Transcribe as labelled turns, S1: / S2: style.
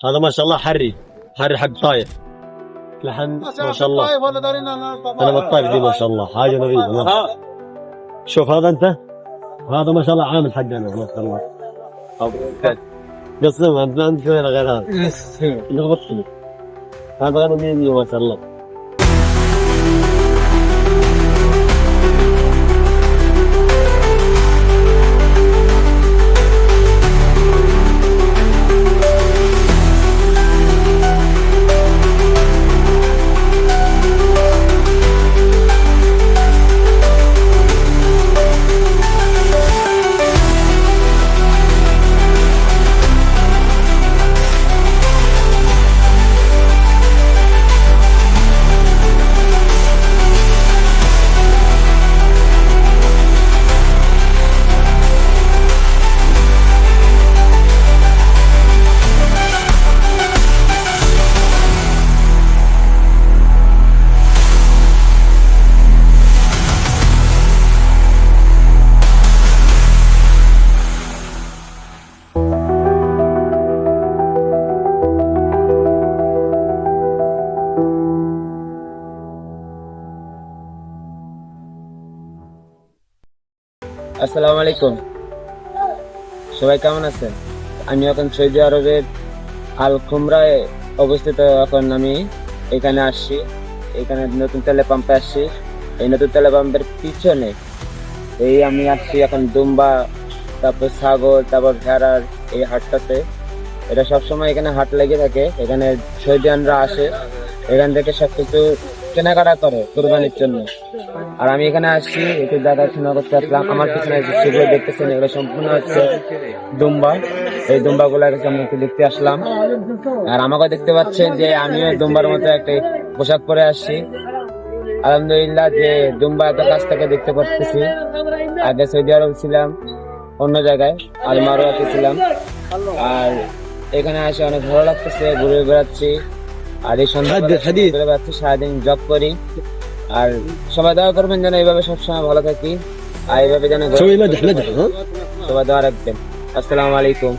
S1: هذا ما شاء الله حري حق طايف لحم ما شاء الله. انا بالطايف دي ما شاء الله حاجه نظيفه. شوف هذا انت، هذا ما شاء الله عامل حقنا ما شاء الله. قسم انت ما عندك غير هذا لخبطتني. هذا غنم مين ما شاء الله.
S2: আসসালামু আলাইকুম, সবাই কেমন আছেন? আমি এখন সৌদি আরবের আল খুমরায় অবস্থিত। এখন আমি এখানে আসছি, এখানে নতুন তেলে পাম্পে আসছি। এই নতুন তেলে পাম্পের পিছনে আমি আসছি এখন দুম্বা, তারপর ছাগল, তারপর ভেড়ার এই হাটটাতে। এটা সবসময় এখানে হাট লেগে থাকে। এখানে সৌদিয়ানরা আসে, এখান থেকে সবকিছু কেনাকাটা করে কোরবানির জন্য। আর আমি এখানে আসছি একটু দেখাশোনা করতে আসলাম। আমার পিছনে সেগুলো দেখতেছেন, এগুলো সম্পূর্ণ হচ্ছে দুম্বা। এই দুম্বা গুলো আমি একটু দেখতে আসলাম। আর আমাকে দেখতে পাচ্ছেন যে আমিও দুম্বার মতো একটা পোশাক পরে আসছি। আলহামদুলিল্লাহ যে দুম্বা এত কাছ থেকে দেখতে পাচ্ছি। আগে সৌদি আরব ছিলাম অন্য জায়গায়, আর মারোয়াতে ছিলাম। আর এখানে আসে অনেক ভালো লাগতেছে, ঘুরে বেড়াচ্ছি। আর এই সন্ধ্যা ঘুরে বেড়াচ্ছি, সারাদিন জব করি। আর সবাই দোয়া করবেন যেন এইভাবে সবসময় ভালো থাকি, আর এইভাবে যেন সবাই দোয়া রাখবেন। আসসালামু আলাইকুম।